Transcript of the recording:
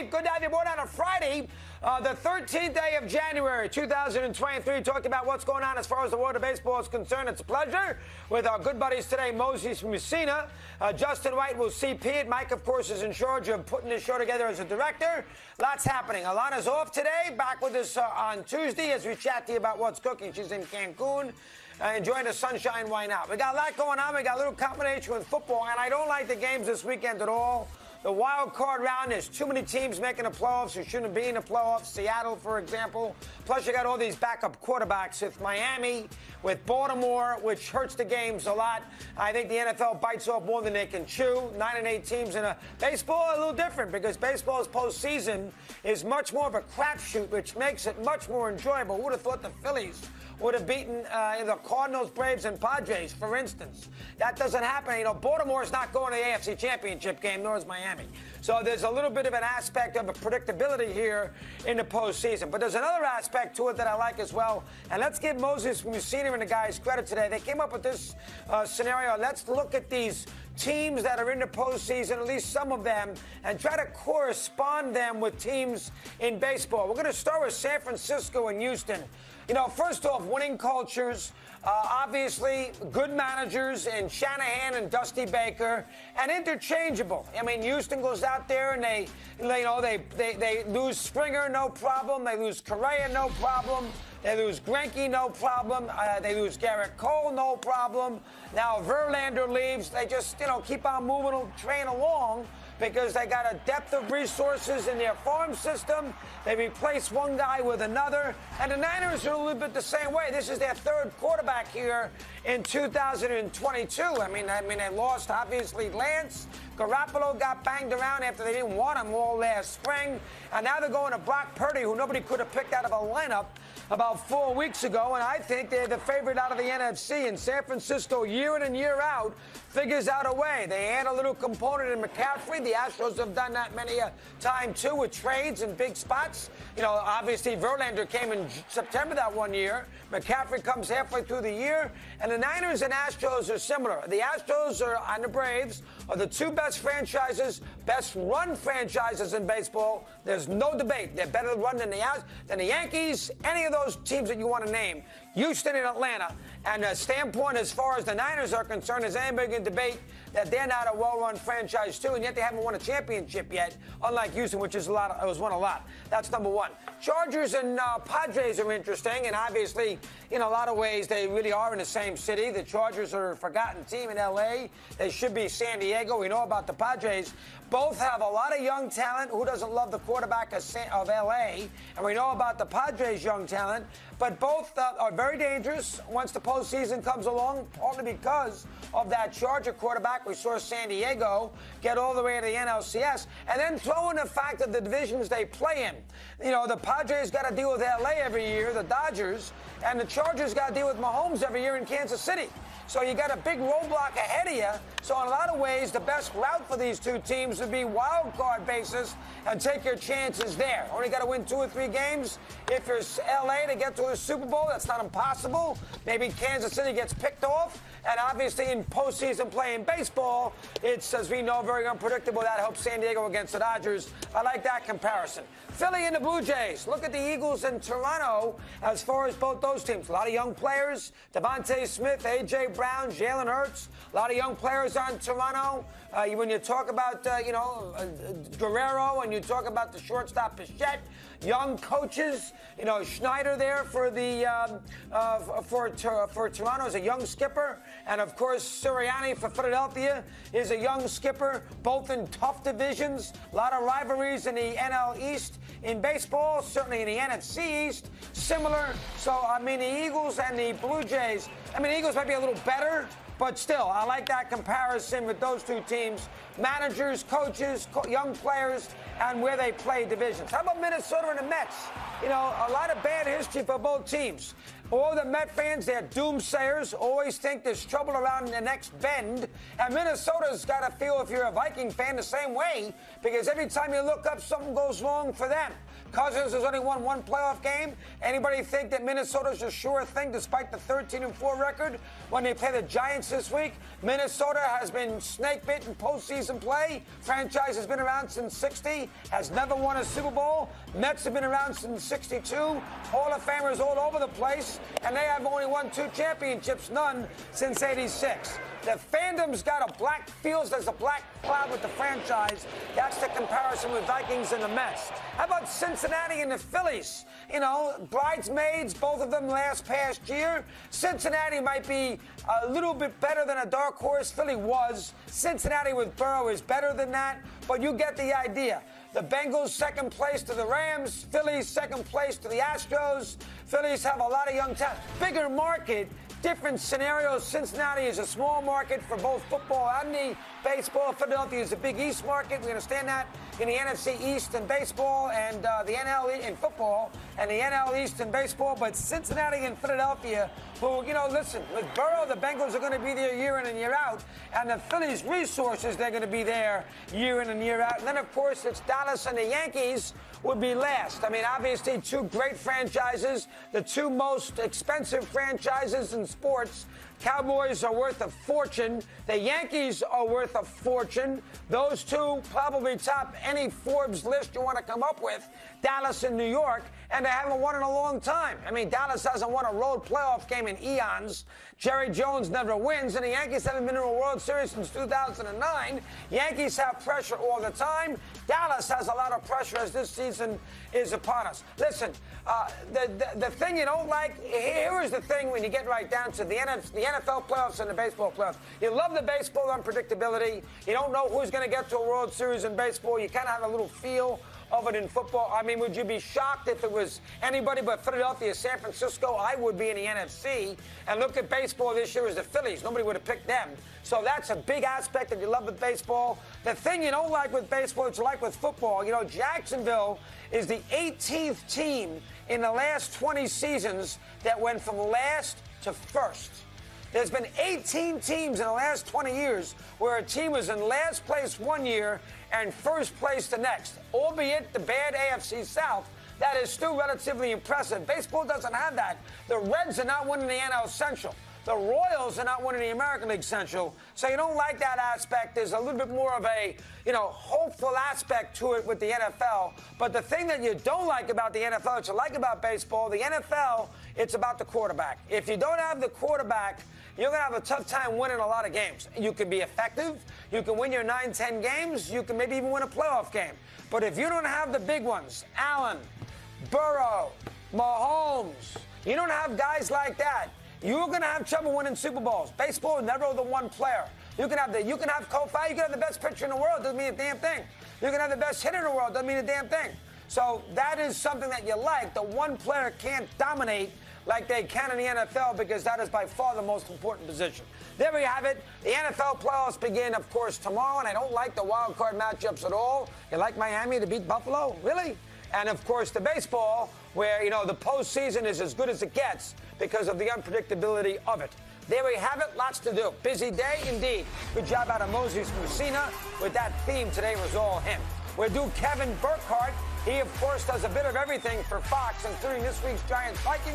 Pete. Good to have you aboard on a Friday, the 13th day of January, 2023. Talked about what's going on as far as the world of baseball is concerned. It's a pleasure with our good buddies today, Moses Mussina, Justin White will see Pete. Mike, of course, is in charge of putting this show together as a director. Lots happening. Alana's off today, back with us on Tuesday as we chat to you about what's cooking. She's in Cancun. Enjoying the sunshine, why not? We got a lot going on. We got a little combination with football, and I don't like the games this weekend at all. The wild card round, there's too many teams making the playoffs who shouldn't be in the playoffs. Seattle, for example. Plus, you got all these backup quarterbacks with Miami, with Baltimore, which hurts the games a lot. I think the NFL bites off more than they can chew. 9 and 8 teams in a baseball, a little different because baseball's postseason is much more of a crapshoot, which makes it much more enjoyable. Who would have thought the Phillies would have beaten the Cardinals, Braves, and Padres, for instance? That doesn't happen. You know, Baltimore's not going to the AFC Championship game, nor is Miami. So there's a little bit of an aspect of a predictability here in the postseason. But there's another aspect to it that I like as well. And let's give Moses Mussina and the guys credit today. They came up with this scenario. Let's look at these teams that are in the postseason, at least some of them, and try to correspond them with teams in baseball. We're going to start with San Francisco and Houston. You know, first off, winning cultures, obviously good managers in Shanahan and Dusty Baker, and interchangeable. I mean, Houston goes out there and they lose Springer, no problem. They lose Correa, no problem. They lose Greinke, no problem. They lose Garrett Cole, no problem. Now Verlander leaves. They just, keep on moving the train along because they got a depth of resources in their farm system. They replace one guy with another. And the Niners are a little bit the same way. This is their third quarterback here in 2022. I mean, they lost, obviously, Lance. Garoppolo got banged around after they didn't want him all last spring. And now they're going to Brock Purdy, who nobody could have picked out of a lineup about 4 weeks ago. And I think they're the favorite out of the NFC. And San Francisco, year in and year out, figures out a way. They add a little component in McCaffrey. The Astros have done that many a time, too, with trades in big spots. Obviously, Verlander came in September that one year. McCaffrey comes halfway through the year. And the Niners and Astros are similar. The Astros and the Braves are the two best franchises, best run franchises in baseball. There's no debate. They're better run than the Yankees, any of those teams that you want to name. Houston and Atlanta. And the standpoint as far as the Niners are concerned, is anybody can debate that they're not a well-run franchise too, and yet they haven't won a championship yet, unlike Houston, which is was won a lot. That's number one. Chargers and Padres are interesting, and obviously, in a lot of ways, they really are in the same city. The Chargers are a forgotten team in L.A. They should be San Diego. We know about the Padres. Both have a lot of young talent. Who doesn't love the quarterback of L.A.? And we know about the Padres' young talent. But both are very dangerous once the postseason comes along, partly because of that Charger quarterback. We saw San Diego get all the way to the NLCS. And then throw in the fact of the divisions they play in. The Padres got to deal with L.A. every year, the Dodgers, and the Chargers got to deal with Mahomes every year in Kansas City. So you got a big roadblock ahead of you. So in a lot of ways, the best route for these two teams would be wild card basis and take your chances there. Only got to win 2 or 3 games. If you're L.A. to get to a Super Bowl, that's not impossible. Maybe Kansas City gets picked off. And obviously in postseason play in baseball, it's, as we know, very unpredictable. That helps San Diego against the Dodgers. I like that comparison. Philly and the Blue Jays. Look at the Eagles and Toronto as far as both those teams. A lot of young players. Devontae Smith, A.J. Brown, Jalen Hurts. A lot of young players on Toronto. When you talk about, Guerrero, and you talk about the shortstop Bichette, young coaches. Schneider there for Toronto is a young skipper. And, of course, Sirianni for Philadelphia is a young skipper, both in tough divisions. A lot of rivalries in the NL East. In baseball, certainly in the NFC East, similar. So, the Eagles and the Blue Jays, the Eagles might be a little better, but still, I like that comparison with those two teams. Managers, coaches, young players, and where they play divisions. How about Minnesota and the Mets? A lot of bad history for both teams. All the Met fans, they're doomsayers, always think there's trouble around the next bend. And Minnesota's got to feel, if you're a Viking fan, the same way, because every time you look up, something goes wrong for them. Cousins has only won one playoff game. Anybody think that Minnesota's a sure thing despite the 13-4 record when they play the Giants this week? Minnesota has been snake-bit in postseason play. Franchise has been around since '60, has never won a Super Bowl. Mets have been around since '62. Hall of Famers all over the place, and they have only won 2 championships, none since '86. The fandom's got a black, feels there's a black cloud with the franchise. That's the comparison with Vikings and the Mets. How about Cincinnati and the Phillies? You know, bridesmaids, both of them past year. Cincinnati might be a little bit better than a dark horse. Philly was. Cincinnati with Burrow is better than that, but you get the idea. The Bengals second place to the Rams. Phillies second place to the Astros. Phillies have a lot of young talent. Bigger market, different scenarios. Cincinnati is a small market for both football and the baseball. Philadelphia is a big East market. We understand that in the NFC East in baseball and the NL in football and the NL East in baseball. But Cincinnati and Philadelphia, who, you know, listen, with Burrow, the Bengals are going to be there year in and year out. And the Phillies' resources, they're going to be there year in and year out. And then, of course, it's Dallas and the Yankees would be last. I mean, obviously, 2 great franchises, the 2 most expensive franchises in sports. Cowboys are worth a fortune. The Yankees are worth a fortune. Those 2 probably top any Forbes list you want to come up with. Dallas and New York, and they haven't won in a long time. I mean, Dallas hasn't won a road playoff game in eons. Jerry Jones never wins, and the Yankees haven't been to a World Series since 2009. Yankees have pressure all the time. Dallas has a lot of pressure as this season is upon us. Listen, the thing you don't like, here is the thing when you get right down to the NFL playoffs and the baseball playoffs. You love the baseball unpredictability. You don't know who's going to get to a World Series in baseball. You kind of have a little feel of it in football. I mean, would you be shocked if it was anybody but Philadelphia, San Francisco? I would be in the NFC. And look at baseball this year as the Phillies. Nobody would have picked them. So that's a big aspect that you love with baseball. The thing you don't like with baseball, it's like with football. You know, Jacksonville is the 18th team in the last 20 seasons that went from last to first. There's been 18 teams in the last 20 years where a team was in last place one year and first place the next. Albeit the bad AFC South, that is still relatively impressive. Baseball doesn't have that. The Reds are not winning the NL Central. The Royals are not winning the American League Central. So you don't like that aspect. There's a little bit more of a, you know, hopeful aspect to it with the NFL. But the thing that you don't like about the NFL, that you like about baseball, the NFL, it's about the quarterback. If you don't have the quarterback, you're going to have a tough time winning a lot of games. You can be effective. You can win your 9-10 games. You can maybe even win a playoff game. But if you don't have the big ones, Allen, Burrow, Mahomes, you don't have guys like that, you're going to have trouble winning Super Bowls. Baseball is never the one player. You can have Kofi, you can have the best pitcher in the world, doesn't mean a damn thing. You can have the best hitter in the world, doesn't mean a damn thing. So that is something that you like. The one player can't dominate like they can in the NFL because that is by far the most important position. There we have it. The NFL playoffs begin, of course, tomorrow, and I don't like the wild card matchups at all. You like Miami to beat Buffalo? Really? And, of course, the baseball, where, you know, the postseason is as good as it gets because of the unpredictability of it. There we have it. Lots to do. Busy day indeed. Good job out of Moses Messina with that theme. Today was all him. We'll do Kevin Burkhardt. He, of course, does a bit of everything for Fox, including this week's Giants-Vikings.